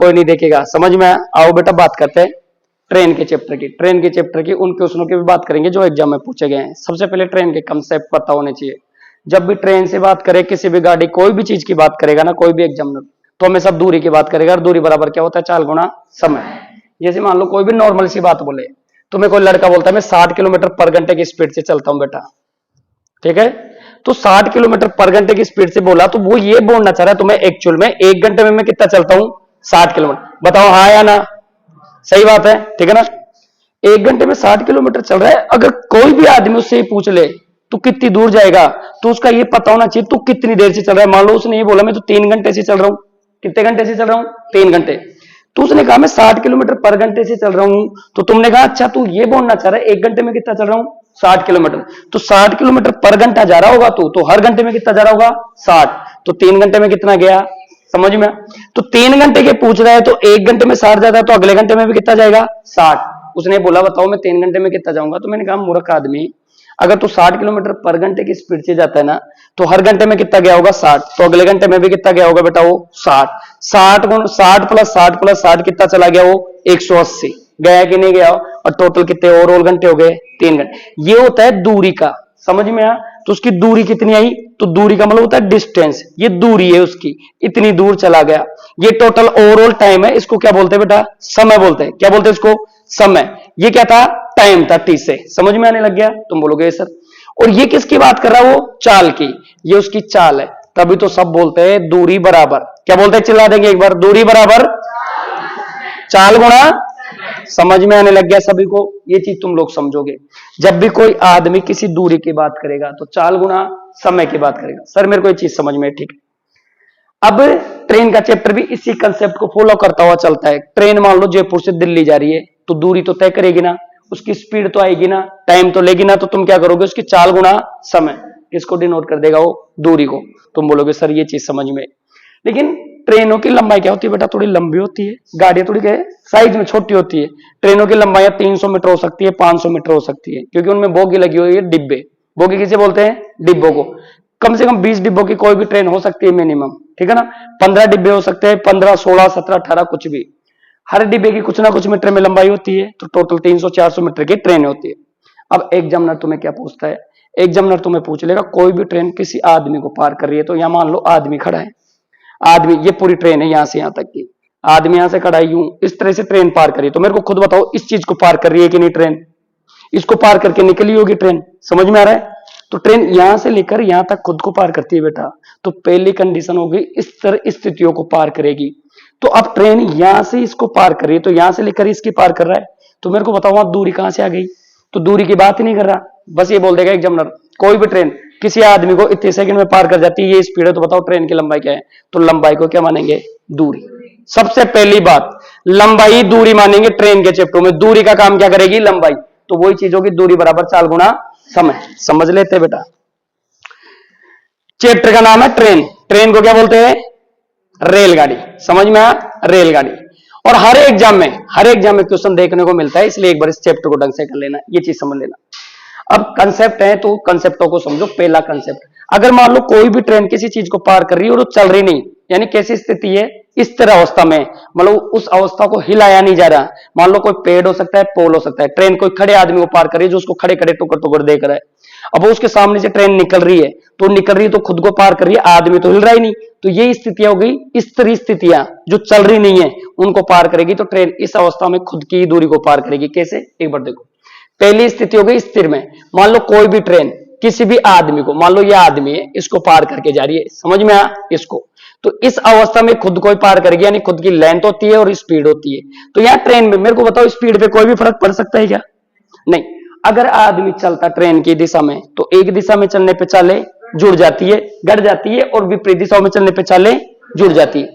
कोई नहीं देखेगा। समझ में आओ बेटा, बात करते हैं ट्रेन के चैप्टर की। ट्रेन के चैप्टर की उन क्वेश्चनों की भी बात करेंगे जो एग्जाम में पूछे गए हैं। सबसे पहले ट्रेन के कंसेप्ट पता होने चाहिए। जब भी ट्रेन से बात करे, किसी भी गाड़ी, कोई भी चीज की बात करेगा ना कोई भी एग्जामिनर, तो हमें सब दूरी की बात करेगा। और दूरी बराबर क्या होता है? 4 गुना समय। जैसे मान लो कोई भी नॉर्मल सी बात बोले, तुम्हें कोई लड़का बोलता है मैं 60 किलोमीटर पर घंटे की स्पीड से चलता हूं बेटा, ठीक है? तो 60 किलोमीटर पर घंटे की स्पीड से बोला तो वो ये बोलना चाह रहा है तुम्हें एक्चुअल में 1 घंटे में मैं कितना चलता हूं? 60 किलोमीटर। बताओ हाँ या ना? सही बात है, ठीक है ना? 1 घंटे में 60 किलोमीटर चल रहा है। अगर कोई भी आदमी उससे पूछ ले तू कितनी दूर जाएगा, तो उसका ये पता होना चाहिए तू कितनी देर से चल रहा है। मान लो उसने ये बोला मैं तो 3 घंटे से चल रहा हूं। कितने घंटे से चल रहा हूं? 3 घंटे। तो उसने कहा मैं 60 किलोमीटर पर घंटे से चल रहा हूं। तो तुमने कहा अच्छा तू ये बोलना चाह रहा है 1 घंटे में कितना चल रहा हूं? 60 किलोमीटर। तो 60 किलोमीटर पर घंटा जा रहा होगा तू, तो हर घंटे में कितना जा रहा होगा? 60। तो 3 घंटे में कितना गया? समझ में? तो 3 घंटे के पूछ रहा है तो 1 घंटे में 60 जाता है, तो अगले घंटे में भी कितना जाएगा? 60। उसने बोला बताओ मैं 3 घंटे में कितना जाऊंगा? तो मैंने कहा मूर्ख आदमी, अगर तू 60 किलोमीटर पर घंटे की स्पीड से जाता है ना, तो हर घंटे में कितना गया होगा? 60। तो अगले घंटे में भी कितना गया होगा बेटा? वो 60। 60 प्लस 60 कितना चला गया? वो 180 गया कि नहीं गया? और टोटल कितने ओवरऑल घंटे हो गए? 3 घंटे। ये होता है दूरी का। समझ में आया? तो उसकी दूरी कितनी आई? तो दूरी का मतलब होता है डिस्टेंस। ये दूरी है उसकी, इतनी दूर चला गया। ये टोटल ओवरऑल टाइम है। इसको क्या बोलते हैं बेटा? समय बोलते हैं। क्या बोलते हैं इसको? समय। ये क्या था? टाइम था, टी से। समझ में आने लग गया? तुम बोलोगे सर। और ये किसकी बात कर रहा है? वो चाल की। ये उसकी चाल है। तभी तो सब बोलते हैं दूरी बराबर, क्या बोलते हैं? चिल्ला देंगे एक बार, दूरी बराबर चाल गुणा। समझ में आने लग गया सभी को? ये चीज तुम लोग समझोगे। जब भी कोई आदमी किसी दूरी की बात करेगा तो चाल गुणा समय की बात करेगा। सर मेरे को ये चीज समझ में, ठीक है? अब ट्रेन का चैप्टर भी इसी कंसेप्ट को फॉलो करता हुआ चलता है। ट्रेन मान लो जयपुर से दिल्ली जा रही है, तो दूरी तो तय करेगी ना, उसकी स्पीड तो आएगी ना, टाइम तो लेगी ना। तो तुम क्या करोगे? उसकी चाल गुणा समय। किसको डिनोट कर देगा? वो दूरी को। तुम बोलोगे सर ये चीज समझ में। लेकिन ट्रेनों की लंबाई क्या होती है बेटा? थोड़ी लंबी होती है। गाड़ियां थोड़ी क्या है? साइज में छोटी होती है। ट्रेनों की लंबाई 300 मीटर हो सकती है, 500 मीटर हो सकती है, क्योंकि उनमें बोगी लगी हुई है, डिब्बे। बोगी किसे बोलते हैं? डिब्बों को। कम से कम 20 डिब्बों की कोई भी ट्रेन हो सकती है मिनिमम, ठीक है ना? 15 डिब्बे हो सकते हैं, 15, 16, 17, 18, कुछ भी। हर डिब्बे की कुछ ना कुछ मीटर में लंबाई होती है। तो टोटल 300-400 मीटर की ट्रेन होती है। अब एग्जामिनर तुम्हें क्या पूछता है? एग्जामिनर तुम्हें पूछ लेगा कोई भी ट्रेन किसी आदमी को पार कर रही है, तो यहां मान लो आदमी खड़ा है। आदमी, ये पूरी ट्रेन है यहां से यहां तक की। आदमी यहां से खड़ा है, यूं इस तरह से ट्रेन पार करी। तो मेरे को खुद बताओ इस चीज को पार कर रही है कि नहीं ट्रेन? इसको पार करके निकली होगी ट्रेन। समझ में आ रहा है? तो ट्रेन यहां से लेकर यहां तक खुद को पार करती है बेटा। तो पहली कंडीशन होगी इस तरह स्थितियों को पार करेगी। तो अब ट्रेन यहां से इसको पार कर रही है, तो यहां से लेकर इसकी पार कर रहा है। तो मेरे को बताओ वहां दूरी कहां से आ गई? तो दूरी की बात ही नहीं कर रहा, बस ये बोल देगा एग्जामिनर कोई भी ट्रेन किसी आदमी को इतने सेकंड में पार कर जाती है, ये स्पीड है। तो बताओ ट्रेन की लंबाई क्या है? तो लंबाई को क्या मानेंगे? दूरी। सबसे पहली बात लंबाई दूरी मानेंगे ट्रेन के चैप्टर में। दूरी का काम क्या करेगी? लंबाई। तो वही चीज होगी दूरी बराबर चाल गुणा समय। समझ लेते बेटा। चैप्टर का नाम है ट्रेन। ट्रेन को क्या बोलते हैं? रेलगाड़ी। समझ में आया? रेलगाड़ी। और हर एग्जाम में क्वेश्चन देखने को मिलता है, इसलिए एक बार इस चैप्टर को ढंग से कर लेना, ये चीज समझ लेना। अब कंसेप्ट है तो कंसेप्टों को समझो। पहला कंसेप्ट, अगर मान लो कोई भी ट्रेन किसी चीज को पार कर रही है और वो चल रही नहीं, यानी कैसी स्थिति है? इस तरह अवस्था में, मतलब उस अवस्था को हिलाया नहीं जा रहा। मान लो कोई पेड़ हो सकता है, पोल हो सकता है, ट्रेन कोई खड़े आदमी को पार कर रही है जो उसको खड़े खड़े टुकड़ टुकड़ देख रहा है। अब वो उसके सामने से ट्रेन निकल रही है, तो निकल रही है तो खुद को पार कर रही है, आदमी तो हिल रहा ही नहीं। तो ये स्थितियां हो गई, इस तरह स्थितियां जो चल रही नहीं है उनको पार करेगी। तो ट्रेन इस अवस्था में खुद की दूरी को पार करेगी। कैसे? एक बार देखो। पहली स्थिति हो गई स्थिर में। मान लो कोई भी ट्रेन किसी भी आदमी को, मान लो ये आदमी है, इसको पार करके जा रही है। समझ में आया? इसको तो इस अवस्था में खुद को ही पार करेगी, यानी खुद की लेंथ होती है और स्पीड होती है। तो यहां ट्रेन में मेरे को बताओ स्पीड पे कोई भी फर्क पड़ सकता है क्या? नहीं। अगर आदमी चलता ट्रेन की दिशा में, तो एक दिशा में चलने पे चालें जुड़ जाती है, घट जाती है, और विपरीत दिशाओं में चलने पे चालें जुड़ जाती है।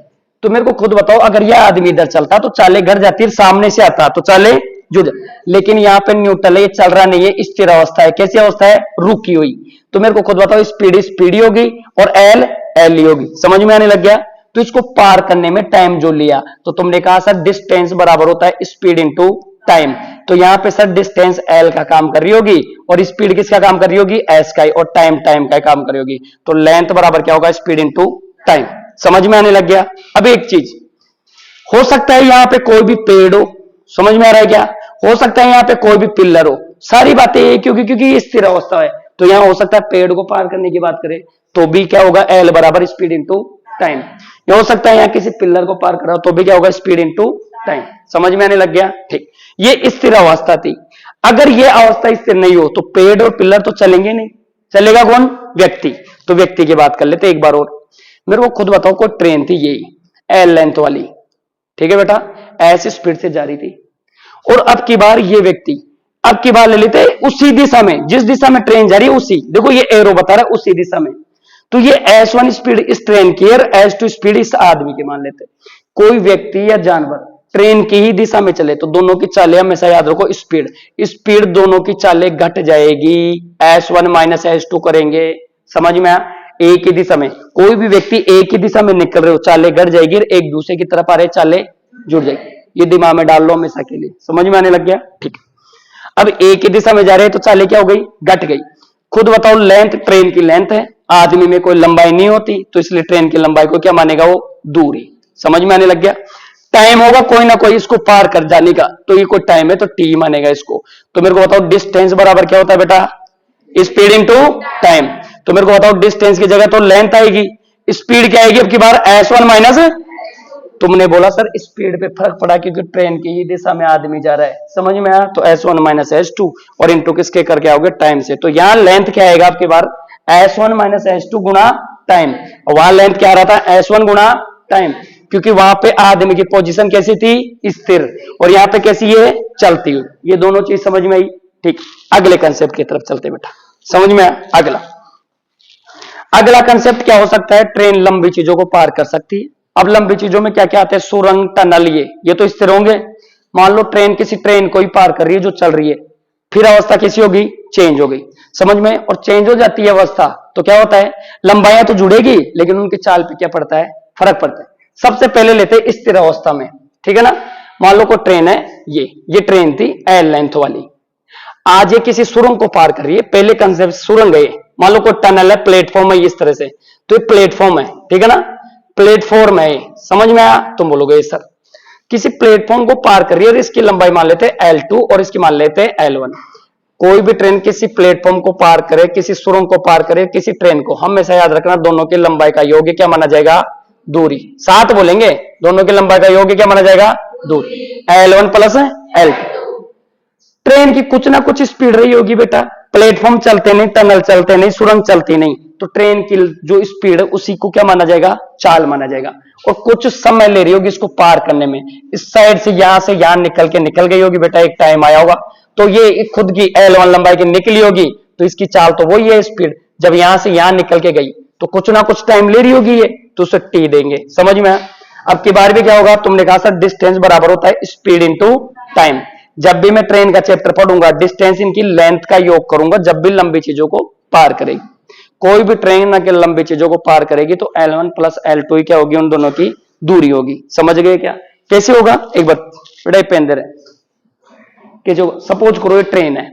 तो मेरे को खुद बताओ अगर यह आदमी इधर चलता तो चालें घट जाती है, सामने से आता तो चालें जुड़। लेकिन यहाँ पे न्यूट्रल है, ये चल रहा नहीं है, स्थिर अवस्था है। कैसी अवस्था है? रुकी हुई। तो मेरे को खुद बताओ स्पीड स्पीड होगी और एल एल होगी। समझ में आने लग गया? तो इसको पार करने में टाइम जो लिया, तो तुमने कहा सर डिस्टेंस बराबर होता है स्पीड इनटू टाइम। तो यहां पे सर डिस्टेंस एल का काम कर रही होगी और स्पीड किसका काम कर रही होगी? एस का, और टाइम टाइम का काम कर रही होगी। तो लेंथ बराबर क्या होगा? Speed into time. समझ में आने लग गया? अब एक चीज, हो सकता है यहां पे कोई भी पेड़ हो, समझ में आ रहा है क्या, हो सकता है यहां पे कोई भी पिलर हो, सारी बातें क्योंकि ये स्थिर अवस्था है, तो यहां हो सकता है पेड़ को पार करने की बात करें तो भी क्या होगा, एल बराबर स्पीड इंटू टाइम। ये हो सकता है यहां किसी पिलर को पार कर रहा हो तो भी क्या होगा, स्पीड इंटू टाइम। समझ में आने लग गया, ठीक। ये स्थिर अवस्था थी। अगर ये अवस्था स्थिर नहीं हो तो पेड़ और पिलर तो चलेंगे नहीं, चलेगा कौन, व्यक्ति। तो व्यक्ति की बात कर लेते एक बार और। मेरे को खुद बताओ, कोई ट्रेन थी यही एल लेंथ वाली, ठीक है बेटा, ऐसी स्पीड से जा रही थी, और अब की बार ये व्यक्ति, अब की बार ले लेते उसी दिशा में, जिस दिशा में ट्रेन जा रही है उसी, देखो ये एरो बता रहा है उसी दिशा में, तो ये S1 स्पीड इस ट्रेन की और S2 स्पीड इस आदमी की मान लेते। कोई व्यक्ति या जानवर ट्रेन की ही दिशा में चले तो दोनों की चालें हमेशा याद रखो, स्पीड स्पीड दोनों की चालें घट जाएगी, S1 माइनस S2 करेंगे। समझ में आया, एक ही दिशा में कोई भी व्यक्ति एक ही दिशा में निकल रहे हो, चालें घट जाएगी, और एक दूसरे की तरफ आ रहे चालें जुड़ जाएगी। ये दिमाग में डाल लो हमेशा के लिए, समझ में आने लग गया, ठीक। अब एक ही दिशा में जा रहे हैं तो चालें क्या हो गई, घट गई। खुद बताओ, लेंथ ट्रेन की लेंथ है, आदमी में कोई लंबाई नहीं होती, तो इसलिए ट्रेन की लंबाई को क्या मानेगा, वो दूरी। समझ में आने लग गया। टाइम होगा कोई ना कोई इसको पार कर जाने का, तो ये कोई टाइम है तो टी मानेगा इसको। तो मेरे को बताओ डिस्टेंस बराबर क्या होता है बेटा, स्पीड इंटू टाइम। तो मेरे को बताओ डिस्टेंस की जगह तो लेंथ आएगी, स्पीड क्या आएगी अब की बार, S1 माइनस, तुमने बोला सर स्पीड पे फर्क पड़ा क्योंकि ट्रेन की ही दिशा में आदमी जा रहा है, समझ में आया, तो S1 माइनस S2 और इंटू किसके करके आओगे, टाइम से। तो यहां लेंथ क्या आएगा आपकी बार, S1 माइनस S2 गुणा टाइम, और वहां लेंथ क्या आ रहा था, S1 गुणा टाइम, क्योंकि वहां पे आदमी की पोजीशन कैसी थी, स्थिर, और यहां पे कैसी है, चलती हुई। ये दोनों चीज समझ में आई, ठीक। अगले कंसेप्ट की तरफ चलते बेटा, समझ में आया। अगला कंसेप्ट क्या हो सकता है, ट्रेन लंबी चीजों को पार कर सकती है। अब लंबी चीजों में क्या क्या आते हैं, सुरंग, टनल, ये तो स्थिर होंगे। मान लो किसी ट्रेन को ही पार कर रही है जो चल रही है, फिर अवस्था कैसी होगी, चेंज हो गई, समझ में, और चेंज हो जाती है अवस्था तो क्या होता है, लंबाइयां तो जुड़ेगी लेकिन उनकी चाल पे क्या पड़ता है, फर्क पड़ता है। सबसे पहले लेते हैं स्थिर अवस्था में, ठीक है ना। मान लो कोई ट्रेन है, ये ट्रेन थी एल लेंथ वाली, आज ये किसी सुरंग को पार कर रही है, पहले कंसेप्ट सुरंग है, मान लो कोई टनल है, प्लेटफॉर्म है इस तरह से, तो ये प्लेटफॉर्म है, ठीक है ना, प्लेटफॉर्म है, समझ में आया। तुम बोलोगे सर किसी प्लेटफॉर्म को पार कर रही है और इसकी लंबाई मान लेते हैं L2 और इसकी मान लेते हैं L1। कोई भी ट्रेन किसी प्लेटफॉर्म को पार करे, किसी सुरंग को पार करे, किसी ट्रेन को, हमेशा याद रखना दोनों की लंबाई का योग क्या माना जाएगा, दूरी। साथ बोलेंगे, दोनों की लंबाई का योग क्या माना जाएगा, दूरी, L1 प्लस L2। ट्रेन की कुछ ना कुछ स्पीड रही होगी बेटा, प्लेटफॉर्म चलते नहीं, टनल चलते नहीं, सुरंग चलती नहीं, तो ट्रेन की जो स्पीड है उसी को क्या माना जाएगा, चाल माना जाएगा, और कुछ समय ले रही होगी इसको पार करने में। इस साइड से यहां निकल गई होगी बेटा, एक टाइम आया होगा, तो ये खुद की L1 लंबाई की निकली होगी, तो इसकी चाल तो वही है स्पीड, जब यहां से यहां निकल के गई तो कुछ ना कुछ टाइम ले रही होगी ये, तो उसे टी देंगे, समझ में। अब की बार भी क्या होगा, तुमने कहा सर डिस्टेंस बराबर होता है स्पीड इंटू टाइम। जब भी मैं ट्रेन का चैप्टर पढ़ूंगा, डिस्टेंस इनकी लेंथ का योग करूंगा, जब भी लंबी चीजों को पार करेगी। कोई भी ट्रेन ना के लंबी चीजों को पार करेगी तो L1 प्लस L2 क्या होगी, उन दोनों की दूरी होगी। समझ गए क्या, कैसे होगा, एक बार बेटा पेन दे रहे कि जो सपोज करो ये ट्रेन है,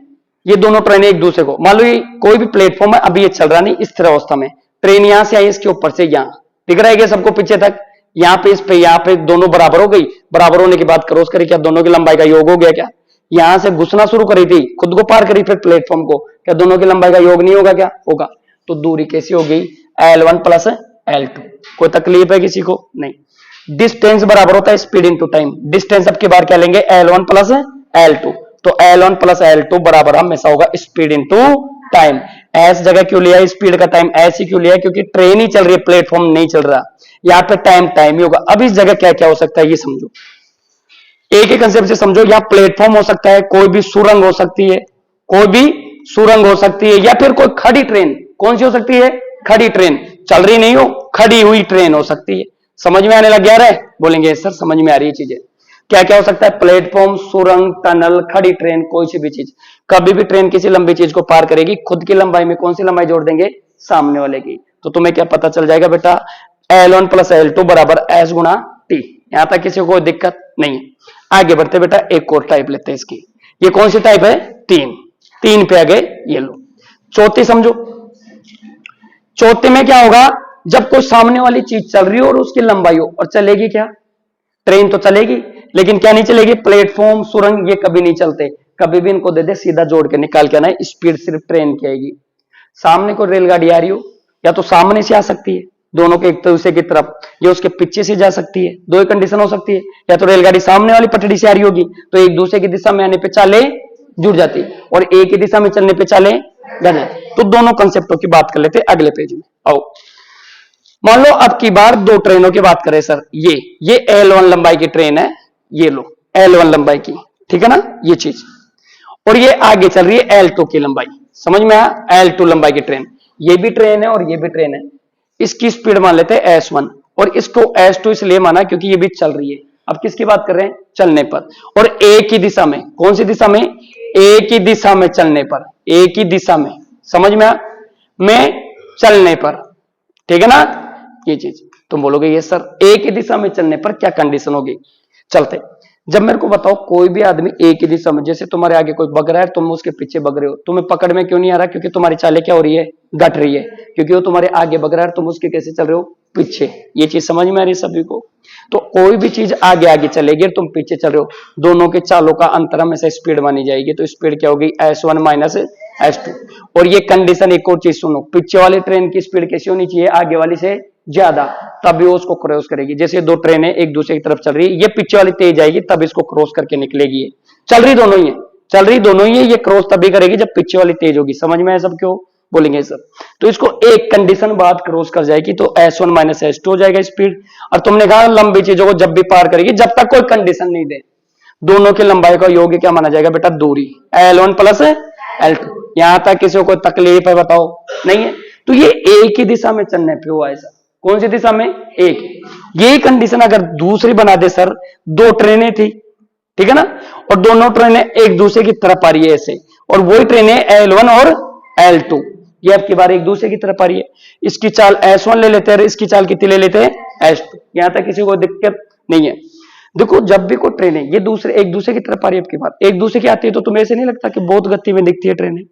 ये दोनों ट्रेन एक दूसरे को, मान लो ये कोई भी प्लेटफॉर्म है, अभी ये चल रहा नहीं स्थिर अवस्था में, ट्रेन यहां से आई इसके ऊपर से यहां दिख रहा है सबको पीछे तक, यहाँ पे दोनों बराबर हो गई, बराबर होने की बात करो करी, क्या दोनों की लंबाई का योग हो गया क्या, यहां से घुसना शुरू करी थी, खुद को पार करी फिर प्लेटफॉर्म को, क्या दोनों की लंबाई का योग नहीं होगा, क्या होगा। तो दूरी कैसी होगी, L1 प्लस L2। कोई तकलीफ है किसी को, नहीं। डिस्टेंस बराबर होता है स्पीड इंटू टाइम, डिस्टेंस अब की बार क्या लेंगे, L1 प्लस L2, तो L1 प्लस L2 बराबर हमेशा होगा स्पीड इंटू टाइम। एस जगह क्यों लिया, स्पीड का टाइम ऐसी क्यों लिया, क्योंकि ट्रेन ही चल रही है, प्लेटफॉर्म नहीं चल रहा, यहाँ पे टाइम ही होगा। अब इस जगह क्या क्या हो सकता है ये समझो, एक ही कंसेप्ट से समझो। यहाँ प्लेटफॉर्म हो सकता है, कोई भी सुरंग हो सकती है, कोई भी सुरंग हो सकती है, या फिर कोई खड़ी ट्रेन, कौन सी हो सकती है, खड़ी ट्रेन, चल रही नहीं हो, खड़ी हुई ट्रेन हो सकती है। समझ में आने लग गया रे, बोलेंगे सर समझ में आ रही है चीजें। क्या क्या हो सकता है, प्लेटफॉर्म, सुरंग, टनल, खड़ी ट्रेन, कोई सी भी चीज। कभी भी ट्रेन किसी लंबी चीज को पार करेगी, खुद की लंबाई में कौन सी लंबाई जोड़ देंगे, सामने वाले की। तो तुम्हें क्या पता चल जाएगा बेटा, L1 प्लस L2 बराबर S गुणा टी। यहां तक किसी को कोई दिक्कत नहीं। आगे बढ़ते बेटा, एक और टाइप लेते हैं इसकी। ये कौन सी टाइप है, तीन पे आगे ये लो। चौथी समझो, चौथे में क्या होगा, जब कोई सामने वाली चीज चल रही हो और उसकी लंबाई हो, और चलेगी क्या, ट्रेन तो चलेगी, लेकिन क्या नहीं चलेगी, प्लेटफॉर्म सुरंग ये कभी नहीं चलते। कभी भी इनको दे दे सीधा जोड़ के निकाल के आना है, स्पीड सिर्फ ट्रेन की आएगी। सामने को रेलगाड़ी आ रही हो, या तो सामने से आ सकती है दोनों के एक दूसरे की तरफ, या उसके पीछे से जा सकती है, दो ही कंडीशन हो सकती है। या तो रेलगाड़ी सामने वाली पटड़ी से आ रही होगी तो एक दूसरे की दिशा में आने पे चालें जुड़ जाती, और एक ही दिशा में चलने पे चालें बढ़ जाती। तो दोनों कंसेप्टों की बात कर लेते हैं अगले पेज में। आओ, मान लो अब की बार दो ट्रेनों की बात करें सर, ये L1 लंबाई की ट्रेन है, ये लो L1 लंबाई की, ठीक है ना ये चीज, और ये आगे चल रही है L2 की लंबाई, समझ में आया, L2 लंबाई की ट्रेन, ये भी ट्रेन है और ये भी ट्रेन है। इसकी स्पीड मान लेते हैं S1, और इसको S2 इसलिए माना क्योंकि ये भी चल रही है। अब किसकी बात कर रहे हैं, चलने पर, और एक ही दिशा में, कौन सी दिशा में, एक ही दिशा में चलने पर, एक ही दिशा में, समझ में आया, में चलने पर, ठीक है ना ये चीज। तुम बोलोगे ये सर एक ही दिशा में चलने पर क्या कंडीशन होगी, चलते, जब मेरे को बताओ कोई भी आदमी एक ही दिशा में, जैसे तुम्हारे आगे कोई बग रहा है, तुम उसके पीछे बग रहे हो, तुम्हें पकड़ में क्यों नहीं आ रहा, क्योंकि तुम्हारी चालें क्या हो रही है, घट रही है, क्योंकि वो तुम्हारे आगे बग रहा है, तुम उसके कैसे चल रहे हो, पीछे। ये चीज समझ में आ रही है सभी को। तो कोई भी चीज आगे आगे चलेगी, तुम पीछे चल रहे हो, दोनों के चालों का अंतर हमेशा स्पीड मानी जाएगी। तो स्पीड क्या होगी, S1 माइनस S2। और ये कंडीशन एक और चीज सुनो, पीछे वाली ट्रेन की स्पीड कैसी होनी चाहिए, आगे वाली से ज्यादा, तभी वो उसको क्रॉस करेगी। जैसे दो ट्रेनें एक दूसरे की तरफ चल रही है, ये पीछे वाली तेज आएगी तब इसको क्रॉस करके निकलेगी, चल रही दोनों ही है, चल रही दोनों ही है, ये क्रॉस तभी करेगी जब पीछे वाली तेज होगी। समझ में है सब, क्यों बोलेंगे सर, तो इसको एक कंडीशन बाद क्रॉस कर जाएगी तो S1 माइनस S2 हो जाएगा स्पीड। और तुमने कहा लंबी चीजों को जब भी पार करेगी, जब तक कोई कंडीशन नहीं दे, दोनों की लंबाई का योग क्या माना जाएगा बेटा, दूरी, L1 प्लस L2। यहां तक किसी को कोई तकलीफ है बताओ, नहीं है, तो ये एक ही दिशा में चलने पे हुआ है सर, कौन सी दिशा में, एक। ये कंडीशन अगर दूसरी बना दे सर, दो ट्रेनें थी, ठीक है ना, और दोनों ट्रेनें एक दूसरे की तरफ आ रही है ऐसे, और वही ट्रेनें L1 और L2 ये अब की बार एक दूसरे की तरफ आ रही है, इसकी चाल S1 ले लेते हैं, इसकी चाल कितनी ले लेते हैं S2। यहां तक किसी को दिक्कत नहीं है। देखो जब भी कोई ट्रेन है ये दूसरे एक दूसरे की तरफ आ रही है, आपकी बात एक दूसरे की आती है, तो तुम्हें ऐसे नहीं लगता कि बहुत गति में दिखती है ट्रेनें,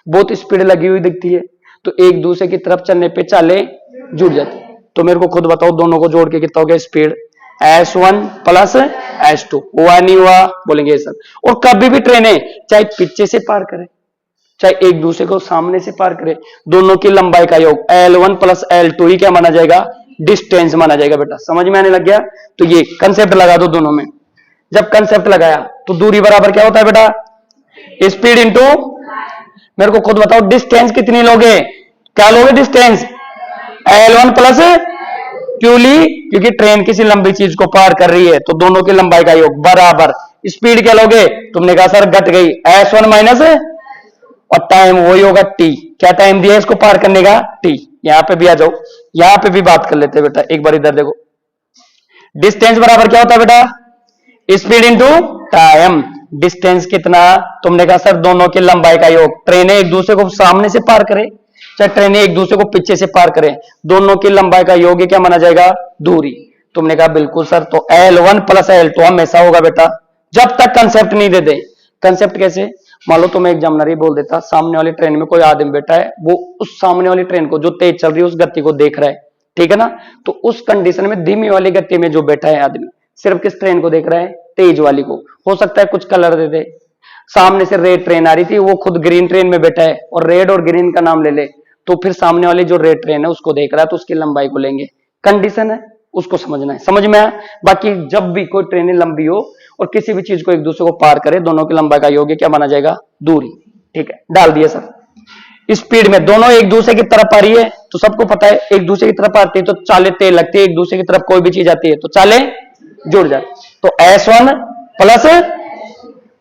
बहुत स्पीड लगी हुई दिखती है, तो एक दूसरे की तरफ चलने पे चालें जुड़ जाती है। तो मेरे को खुद बताओ दोनों को जोड़ के कितना हो गया स्पीड, S1 प्लस S2, हुआ नहीं हुआ, बोलेंगे सर। और कभी भी ट्रेनें चाहे पीछे से पार करें चाहे एक दूसरे को सामने से पार करे, दोनों की लंबाई का योग L1 प्लस L2 ही क्या माना जाएगा, डिस्टेंस माना जाएगा। बेटा समझ में आने लग गया, तो ये कंसेप्ट लगा दो दोनों में। जब कंसेप्ट लगाया तो दूरी बराबर क्या होता है बेटा, स्पीड इंटू, मेरे को खुद बताओ डिस्टेंस कितनी लोगे, क्या लोगे डिस्टेंस, L1 प्लस क्योंकि क्योंकि ट्रेन किसी लंबी चीज को पार कर रही है, तो दोनों की लंबाई का योग बराबर स्पीड क्या लोगे, तुमने कहा सर घट गई, S1 माइनस, और टाइम वही होगा T, क्या टाइम दिया इसको पार करने का, T। यहां पे भी आ जाओ, यहां पे भी बात कर लेते हैं बेटा, एक बार इधर देखो, डिस्टेंस बराबर क्या होता है बेटा, स्पीड इंटू टाइम। डिस्टेंस कितना, तुमने कहा सर दोनों की लंबाई का योग, ट्रेनें एक दूसरे को सामने से पार करें चाहे ट्रेनें एक दूसरे को पीछे से पार करें, दोनों की लंबाई का योग क्या माना जाएगा, दूरी। तुमने कहा बिल्कुल सर, तो L1 प्लस L2 हमेशा होगा बेटा, जब तक कंसेप्ट नहीं दे दे। कंसेप्ट कैसे, मान लो तुम्हें एग्जामिनर ही बोल देता सामने वाली ट्रेन में कोई आदमी बैठा है, वो उस सामने वाली ट्रेन को जो तेज चल रही है उस गति को देख रहा है, ठीक है ना, तो उस कंडीशन में धीमी वाली गति में जो बैठा है आदमी सिर्फ किस ट्रेन को देख रहा है, तेज वाली को। हो सकता है कुछ कलर दे दे, सामने से रेड ट्रेन आ रही थी, वो खुद ग्रीन ट्रेन में बैठा है और रेड और ग्रीन का नाम ले ले, तो फिर सामने वाली जो रेड ट्रेन है उसको देख रहा है तो उसकी लंबाई को लेंगे, कंडीशन है उसको समझना है, समझ में आया। बाकी जब भी कोई ट्रेनें लंबी हो और किसी भी चीज को एक दूसरे को पार करे, दोनों की लंबाई का योग क्या माना जाएगा, दूरी। ठीक है, डाल दिया सर। स्पीड में दोनों एक दूसरे की तरफ आ रही है तो सबको पता है एक दूसरे की तरफ आती है तो चालें तेज लगती है, एक दूसरे की तरफ कोई भी चीज आती है तो चालें जुड़ जाए, तो S1 प्लस,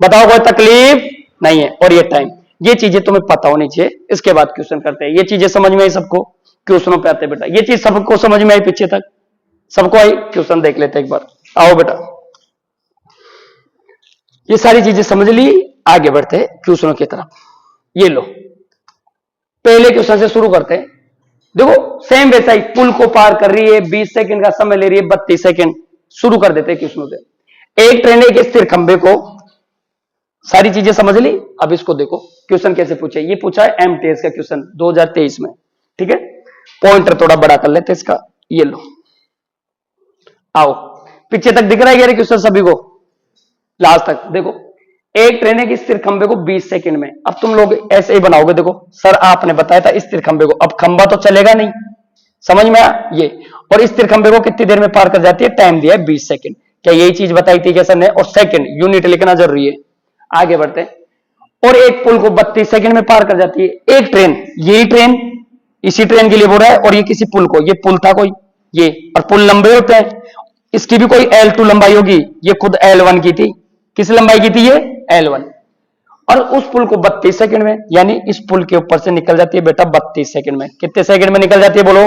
बताओ कोई तकलीफ नहीं है। और ये टाइम, ये चीजें तुम्हें पता होनी चाहिए। इसके बाद क्वेश्चन करते हैं, ये चीजें समझ में आई सबको, क्वेश्चनों पे आते बेटा, ये चीज सबको समझ में आई, पीछे तक सबको आई, क्वेश्चन देख लेते एक बार, आओ बेटा। ये सारी चीजें समझ ली, आगे बढ़ते हैं क्वेश्चनों की तरफ। ये लो, पहले क्वेश्चन से शुरू करते हैं। देखो सेम वैसा ही, पुल को पार कर रही है, 20 सेकंड का समय ले रही है, 32 सेकंड। शुरू कर देते हैं क्वेश्चनों से। एक ट्रेन एक स्थिर खंबे को, सारी चीजें समझ ली। अब इसको देखो क्वेश्चन कैसे पूछे, ये पूछा है एमटीएस का क्वेश्चन 2023 में, ठीक है। पॉइंटर थोड़ा बड़ा कर लेते इसका, ये लो, आओ पीछे तक दिख रहा है गेयर क्वेश्चन सभी को, लास्ट तक देखो। एक ट्रेन है कि स्थिर खंबे को 20 सेकंड में, अब तुम लोग ऐसे ही बनाओगे, देखो सर आपने बताया था स्थिर खंबे को, अब खंबा तो चलेगा नहीं, समझ में आया ये, और स्थिर खंबे को कितनी देर में पार कर जाती है, टाइम दिया है 20 सेकंड। क्या यही चीज बताई थी क्या सर ने, और सेकंड यूनिट लिखना जरूरी है। आगे बढ़ते हैं, और एक पुल को 32 सेकंड में पार कर जाती है एक ट्रेन, यही ट्रेन इसी ट्रेन के लिए बोल रहा है, और ये किसी पुल को, ये पुल था कोई ये, और पुल लंबे होते हैं, इसकी भी कोई L2 लंबाई होगी, ये खुद L1 की थी, किस लंबाई की थी ये L1, और उस पुल को 32 सेकंड में, यानी इस पुल के ऊपर से निकल जाती है बेटा 32 सेकंड में। कितने सेकंड में निकल जाती है बोलो,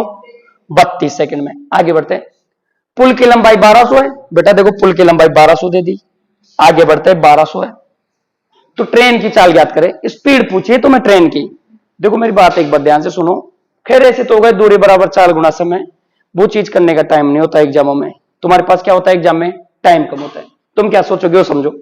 32 सेकंड में। आगे बढ़ते हैं, पुल की लंबाई 1200 है बेटा, देखो पुल की लंबाई 1200 दे दी। आगे बढ़ते हैं, 1200 है तो ट्रेन की चाल ज्ञात करें, स्पीड पूछिए तो मैं ट्रेन की, देखो मेरी बात एक बार ध्यान से सुनो। खैर ऐसे तो हो गए दूरी बराबर 4 गुना समय, वो चीज करने का टाइम नहीं होता एग्जामों में, तुम्हारे पास क्या होता है एग्जाम में, टाइम कम होता है। तुम क्या सोचोगे वो समझो,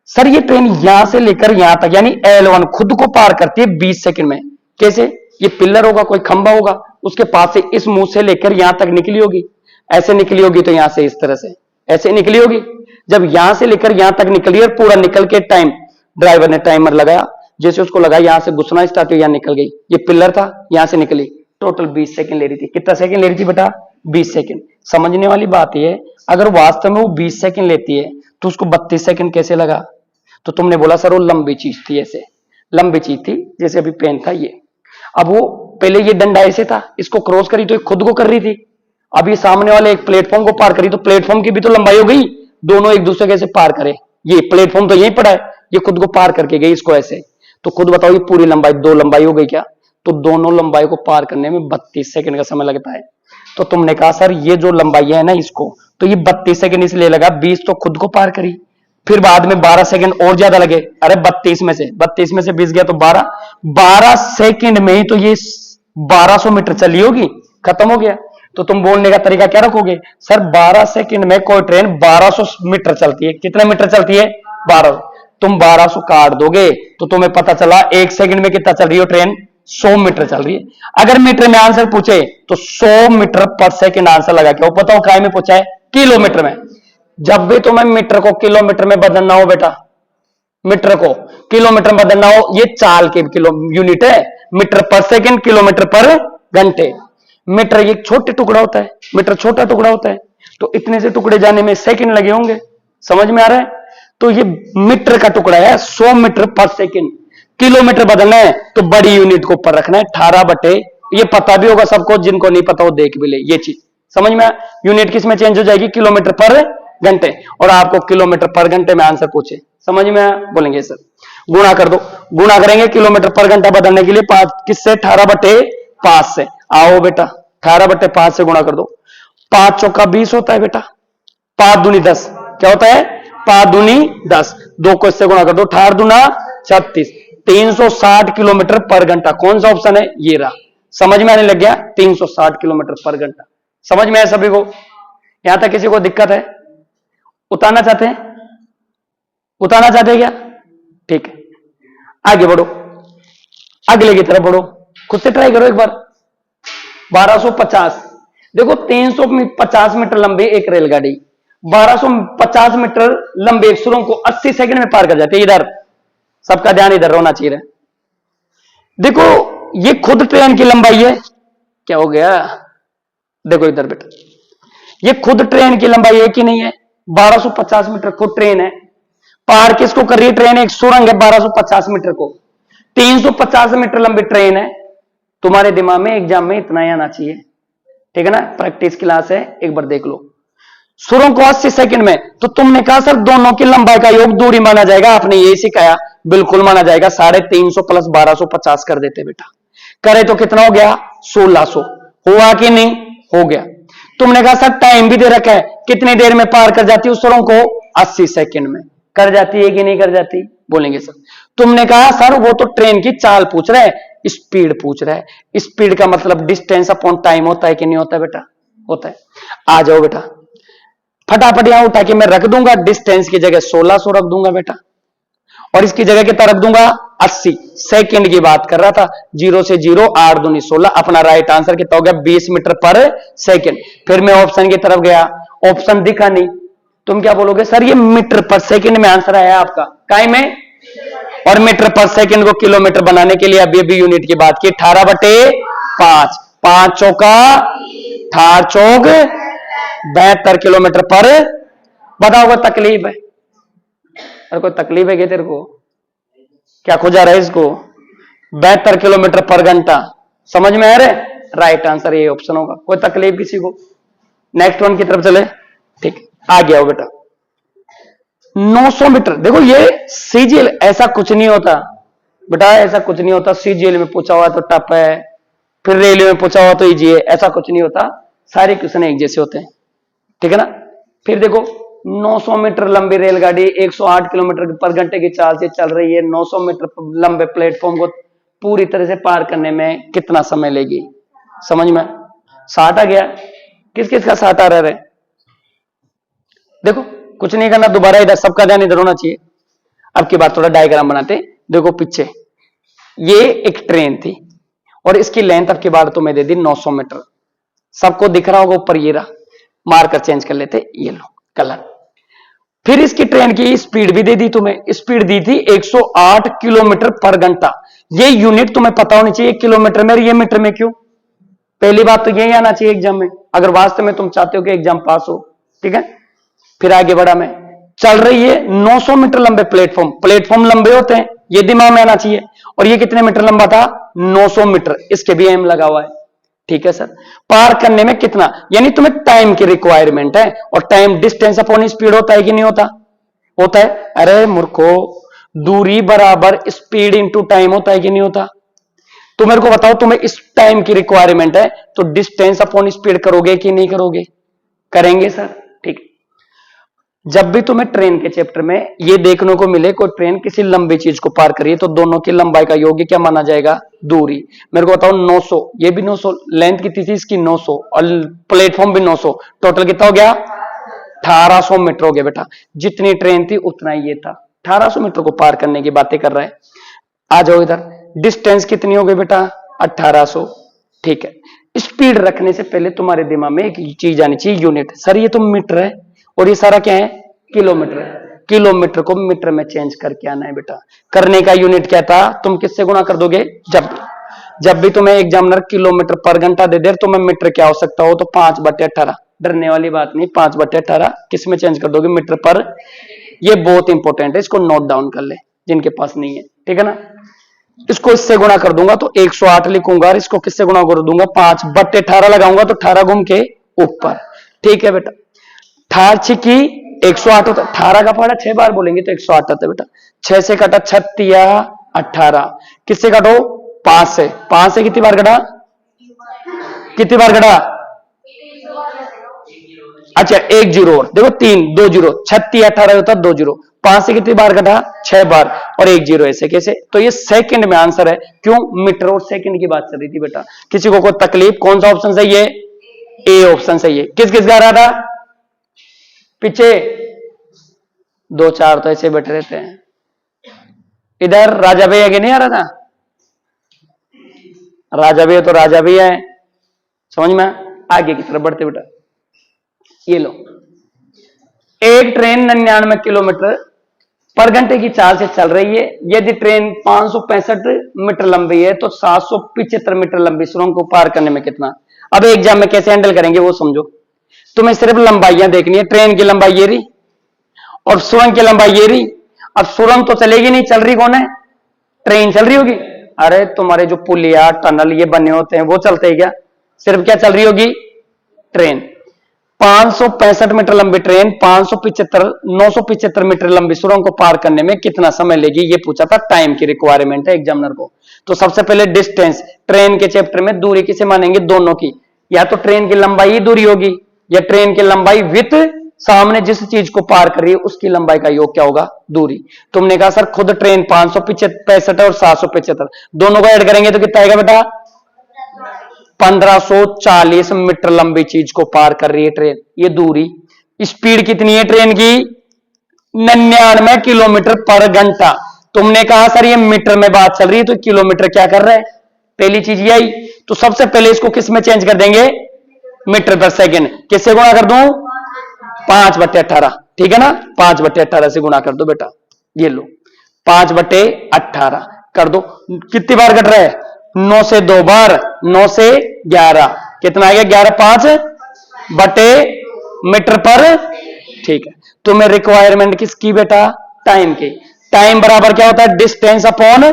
सर ये ट्रेन यहां से लेकर यहां तक यानी L1 खुद को पार करती है 20 सेकंड में, कैसे, ये पिलर होगा, कोई खंबा होगा, उसके पास से इस मुंह से लेकर यहां तक निकली होगी, ऐसे निकली होगी, तो यहां से इस तरह से ऐसे निकली होगी। जब यहां से लेकर यहां तक निकली और पूरा निकल के टाइम, ड्राइवर ने टाइमर लगाया, जैसे उसको लगा यहां से घुसना स्टार्ट हुआ, यहां निकल गई, ये पिलर था यहां से निकली, टोटल 20 सेकंड ले रही थी। कितना सेकंड ले रही थी बेटा, 20 सेकंड। समझने वाली बात यह है, अगर वास्तव में वो 20 सेकंड लेती है तो उसको 32 सेकंड कैसे लगा, तो तुमने बोला सर वो लंबी चीज थी, ऐसे लंबी चीज थी, जैसे अभी पेन था ये, अब वो पहले ये डंडा ऐसे था, इसको क्रॉस करी तो खुद को कर रही थी, अब ये सामने वाले एक प्लेटफॉर्म को पार करी तो प्लेटफॉर्म की भी तो लंबाई हो गई, दोनों एक दूसरे कैसे पार करे, ये प्लेटफॉर्म तो यहीं पड़ा है, ये खुद को पार करके गई इसको ऐसे, तो खुद बताओ ये पूरी लंबाई 2 लंबाई हो गई क्या, तो दोनों लंबाई को पार करने में 32 सेकंड का समय लगता है। तो तुमने कहा सर ये जो लंबाई है ना इसको, तो ये 32 सेकंड इसलिए लगा, 20 तो खुद को पार करी, फिर बाद में 12 सेकंड और ज्यादा लगे, अरे 32 में से 20 गया तो 12 सेकंड में ही तो ये 1200 मीटर चली होगी, खत्म हो गया। तो तुम बोलने का तरीका क्या रखोगे, सर 12 सेकंड में कोई ट्रेन 1200 मीटर चलती है, कितने मीटर चलती है 1200, तुम 1200 काट दोगे तो तुम्हें पता चला 1 सेकंड में कितना चल रही हो ट्रेन, 100 मीटर चल रही है। अगर मीटर में आंसर पूछे तो 100 मीटर पर सेकंड आंसर लगा के, वो बताओ काय में पूछा है, किलोमीटर में। जब भी तुम्हें मीटर को किलोमीटर में बदलना हो बेटा, मीटर को किलोमीटर में बदलना हो, ये चाल के किलो यूनिट है, मीटर पर सेकंड, किलोमीटर पर घंटे। मीटर ये छोटे टुकड़ा होता है, मीटर छोटा टुकड़ा होता है, तो इतने से टुकड़े जाने में सेकंड लगे होंगे, समझ में आ रहा है। तो ये मीटर का टुकड़ा है, 100 मीटर पर सेकंड। किलोमीटर बदलना है तो बड़ी यूनिट को ऊपर रखना है, 18 बटे, ये पता भी होगा सबको, जिनको नहीं पता वो देख भी ले, ये चीज समझ में। यूनिट किस में चेंज हो जाएगी, किलोमीटर पर घंटे, और आपको किलोमीटर पर घंटे में आंसर पूछे, समझ में बोलेंगे सर गुणा कर दो, गुणा करेंगे किलोमीटर पर घंटा बदलने के लिए 5 किससे, 18/5 से। आओ बेटा 18/5 से गुणा कर दो, 5 चौका 20 होता है बेटा, 5 दूनी 10 क्या होता है, 5 दूनी 10, 2 को इससे गुणा कर दो, 18 दूना 36, 360 किलोमीटर पर घंटा। कौन सा ऑप्शन है, ये रहा। समझ में आने लग गया, 360 किलोमीटर पर घंटा। समझ में आया सभी को, यहां तक किसी को दिक्कत है, उतारना चाहते हैं, उतारना चाहते हैं क्या, ठीक है आगे बढ़ो, अगले की तरफ बढ़ो, खुद से ट्राई करो एक बार। 1250, देखो 350 मीटर लंबी एक रेलगाड़ी 1250 मीटर लंबे एक सुरंग को 80 सेकंड में पार कर जाती है। इधर सबका ध्यान इधर होना चाहिए। देखो ये खुद ट्रेन की लंबाई है, क्या हो गया, देखो इधर बेटा, ये खुद ट्रेन की लंबाई है कि नहीं है, 1250 मीटर खुद ट्रेन है, पार किसको कर रही है ट्रेन, एक सुरंग है 1250 मीटर को, 350 मीटर लंबी ट्रेन है। तुम्हारे दिमाग में एग्जाम में इतना ही आना चाहिए, ठीक है ना, प्रैक्टिस क्लास है, एक बार देख लो। सुरंग को 80 सेकंड में, तो तुमने कहा सर दोनों की लंबाई का योग दूरी माना जाएगा, आपने यही सिखाया, बिल्कुल माना जाएगा। 350 प्लस 1250 कर देते बेटा, करे तो कितना हो गया 1600, हुआ कि नहीं, हो गया। तुमने कहा सर टाइम भी दे रखा है, कितनी देर में पार कर जाती है उस सुरंग को, 80 सेकंड में। कर जाती है कि नहीं कर जाती, बोलेंगे सर। तुमने कहा सर वो तो ट्रेन की चाल पूछ रहा है, स्पीड पूछ रहा है, स्पीड का मतलब डिस्टेंस अपॉन टाइम होता है कि नहीं होता बेटा, होता है। आ जाओ बेटा, फटाफट यहां उठा के मैं रख दूंगा, डिस्टेंस की जगह 1600 रख दूंगा बेटा, और इसकी जगह कितना रख दूंगा 80 सेकंड की बात कर रहा था, 0 से 0 8 दूनी 16, अपना राइट आंसर कितना हो गया 20 मीटर पर सेकंड। फिर मैं ऑप्शन की तरफ गया, ऑप्शन दिखा नहीं, तुम क्या बोलोगे सर ये मीटर पर सेकंड में आंसर आया आपका, काय में, और मीटर पर सेकंड को किलोमीटर बनाने के लिए अभी अभी यूनिट की बात की, 18/5, 5 चौका 18 चौक 72 किलोमीटर पर। बताओ कोई तकलीफ है? अरे कोई तकलीफ है क्या तेरे को? क्या खोजा रहा है इसको? 72 किलोमीटर पर घंटा, समझ में आ रहा है? राइट आंसर ये ऑप्शन होगा। कोई तकलीफ किसी को? नेक्स्ट वन की तरफ चले। ठीक, आ गया हो बेटा 900 मीटर। देखो ये सीजीएल ऐसा कुछ नहीं होता बेटा, ऐसा कुछ नहीं होता। सीजीएल में पूछा हुआ तो टफ है, फिर रेलवे में पूछा हुआ तो इजी है, ऐसा कुछ नहीं होता। सारे क्वेश्चन एक जैसे होते हैं, ठीक है ना। फिर देखो 900 मीटर लंबी रेलगाड़ी 108 किलोमीटर पर घंटे की चाल से चल रही है। 900 मीटर लंबे प्लेटफॉर्म को पूरी तरह से पार करने में कितना समय लेगी? समझ में? 60 आ गया। किस किस का 60 आ रहा है? देखो कुछ नहीं करना, दोबारा इधर सबका ध्यान इधर होना चाहिए। अब की बात थोड़ा डायग्राम बनाते। देखो पीछे ये एक ट्रेन थी और इसकी लेंथ अब की बार तो मैं दे दी 900 मीटर। सबको दिख रहा होगा ऊपर, ये रहा, मार्कर चेंज कर लेते, ये लो कलर। फिर इसकी ट्रेन की स्पीड भी दे दी तुम्हें, स्पीड दी थी 108 किलोमीटर पर घंटा। ये यूनिट तुम्हें पता होनी चाहिए किलोमीटर में, ये मीटर में क्यों? पहली बात तो यही आना चाहिए एग्जाम में, अगर वास्तव में तुम चाहते हो कि एग्जाम पास हो, ठीक है। फिर आगे बढ़ा मैं, चल रही है 900 मीटर लंबे प्लेटफॉर्म, प्लेटफॉर्म लंबे होते हैं, ये दिमाग में आना चाहिए। और ये कितने मीटर लंबा था? 900 मीटर, इसके भी एम लगा हुआ है, ठीक है सर। पार करने में कितना, यानी तुम्हें टाइम की रिक्वायरमेंट है, और टाइम डिस्टेंस अपॉन स्पीड होता है कि नहीं होता? होता है। अरे मूर्खो, दूरी बराबर स्पीड इंटू टाइम होता है कि नहीं होता? तो मेरे को बताओ, तुम्हें इस टाइम की रिक्वायरमेंट है तो डिस्टेंस अपॉन स्पीड करोगे कि नहीं करोगे? करेंगे सर, ठीक। जब भी तुम्हें ट्रेन के चैप्टर में ये देखने को मिले कोई ट्रेन किसी लंबी चीज को पार करिए तो दोनों की लंबाई का योग क्या माना जाएगा? दूरी। मेरे को बताओ 900, ये भी 900, लेंथ कितनी थी इसकी? 900, और प्लेटफॉर्म भी 900, टोटल कितना हो गया? 1800 मीटर हो गया बेटा। जितनी ट्रेन थी उतना ही ये था, 1800 मीटर को पार करने की बातें कर रहा है। आ जाओ इधर, डिस्टेंस कितनी हो गई बेटा? 1800, ठीक है। स्पीड रखने से पहले तुम्हारे दिमाग में एक चीज आनी चाहिए, यूनिट। सर ये तो मीटर है और ये सारा क्या है? किलोमीटर है। किलोमीटर को मीटर में चेंज करके आना है बेटा। करने का यूनिट क्या था? तुम किससे गुणा कर दोगे? जब भी तुम्हें एग्जामिनर किलोमीटर पर घंटा दे दे, तुम्हें मीटर क्या हो सकता हो? तो 5/18। डरने वाली बात नहीं, 5/18 किस में चेंज कर दोगे? मीटर पर। ये बहुत इंपॉर्टेंट है, इसको नोट डाउन कर ले जिनके पास नहीं है, ठीक है ना। इसको इससे गुणा कर दूंगा तो 108 लिखूंगा, और इसको किससे गुणा कर दूंगा? 5/18 लगाऊंगा तो 18 घूम के ऊपर, ठीक है बेटा। 18 की 108 होता, 18 का पहाड़ा 6 बार बोलेंगे तो 108 आता है बेटा। 6 से कटा 36 18, किससे काटो? 5 से। 5 से कितनी बार कटा? कितनी बार कटा? अच्छा 1 जीरो और देखो, 3 2 जीरो, 36 18 होता 2 जीरो। 5 से कितनी बार कटा? 6 बार, और 1 जीरो। ऐसे कैसे? तो ये सेकंड में आंसर है। क्यों? मीटर और सेकंड की बात चल रही थी बेटा। किसी को कोई तकलीफ? कौन सा ऑप्शन सही है? ए ऑप्शन सही है। किस किस का आ रहा था पीछे? 2-4 तो ऐसे बैठे रहते हैं। इधर राजा भैया के नहीं आ रहा था? राजा भैया तो राजा भैया है, समझ में? आगे की तरफ बढ़ते बेटा। ये लो, एक ट्रेन 99 किलोमीटर पर घंटे की चाल से चल रही है। यदि ट्रेन 565 मीटर लंबी है तो 775 मीटर लंबी सुरंग को पार करने में कितना? अब एग्जाम में कैसे हैंडल करेंगे वो समझो। तुम्हें सिर्फ लंबाइयां देखनी है। ट्रेन की लंबाई ये रही और सुरंग की लंबाई ये रही। अब सुरंग तो चलेगी नहीं, चल रही कौन है? ट्रेन चल रही होगी। अरे तुम्हारे जो पुलिया टनल ये बने होते हैं वो चलते हैं क्या? सिर्फ क्या चल रही होगी? ट्रेन। 565 मीटर लंबी ट्रेन 975 मीटर लंबी सुरंग को पार करने में कितना समय लेगी? ये पूछा था, टाइम की रिक्वायरमेंट है एग्जामिनर को। तो सबसे पहले डिस्टेंस, ट्रेन के चैप्टर में दूरी किसे मानेंगे? दोनों की। या तो ट्रेन की लंबाई ही दूरी होगी, या ट्रेन की लंबाई विथ सामने जिस चीज को पार कर रही है उसकी लंबाई का योग क्या होगा? दूरी। तुमने कहा सर खुद ट्रेन 565 और 775 दोनों को ऐड करेंगे तो कितना आएगा बेटा? 1540 मीटर लंबी चीज को पार कर रही है ट्रेन, ये दूरी। स्पीड कितनी है ट्रेन की? 99 किलोमीटर पर घंटा। तुमने कहा सर ये मीटर में बात चल रही है तो किलोमीटर क्या कर रहा है? पहली चीज ये आई। तो सबसे पहले इसको किस में चेंज कर देंगे? मीटर पर सेकंड। किससे गुणा कर दूं? 5/18। ठीक है ना, 5/18 से गुणा कर दो बेटा, ये लो 5/18 कर दो। कितनी बार कट रहा है, 9 से 2 बार, 9 से 11, कितना आ गया 11 5/मीटर पर, ठीक है। तुम्हें रिक्वायरमेंट किसकी बेटा, टाइम की। टाइम बराबर क्या होता है, डिस्टेंस अपॉन,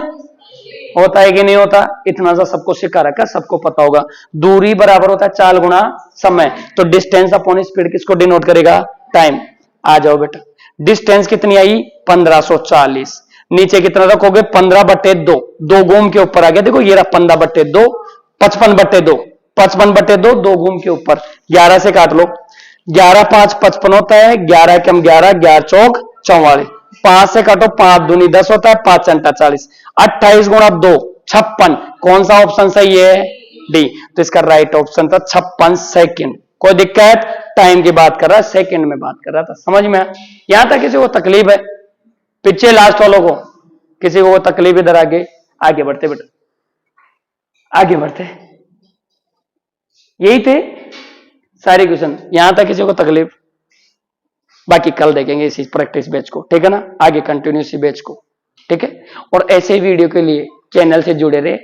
होता है कि नहीं होता, इतना सा सबको सिखा रखा, सबको पता होगा। दूरी बराबर होता है चाल गुणा समय, तो डिस्टेंस अपॉन स्पीड किसको डिनोट करेगा, टाइम। आ जाओ बेटा, डिस्टेंस कितनी आई 1540, नीचे कितना रखोगे 15/2, 2 घूम के ऊपर आ गया, देखो ये रहा 15/2, 55/2, 55/2, 2 घूम के ऊपर, 11 से काट लो, 11 5 55 होता है, 11 कम 11, 11 चौक 44, 5 से काटो 5 दूनी 10 होता है, 5 अंटा 40, 28 गुणा 2 56, कौन सा ऑप्शन सही है, डी। तो इसका राइट ऑप्शन था 56 सेकंड। कोई दिक्कत, टाइम की बात कर रहा है, सेकंड में बात कर रहा था, समझ में आया। यहां तक किसी को तकलीफ है, पीछे लास्ट वालों को किसी को तकलीफ, इधर आगे आगे बढ़ते बेटा, आगे बढ़ते, यही थे सारे क्वेश्चन, यहां तक किसी को तकलीफ, बाकी कल देखेंगे इसी प्रैक्टिस बैच को, ठीक है ना, आगे कंटिन्यू इसी बैच को, ठीक है। और ऐसे वीडियो के लिए चैनल से जुड़े रहे,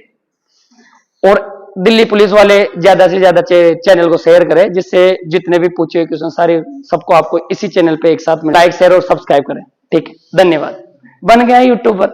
और दिल्ली पुलिस वाले ज्यादा से ज्यादा चैनल को शेयर करें, जिससे जितने भी पूछे हुए क्वेश्चन सारे सबको आपको इसी चैनल पे एक साथ में लाइक शेयर और सब्सक्राइब करें, ठीक है। धन्यवाद, बन गया यूट्यूबर।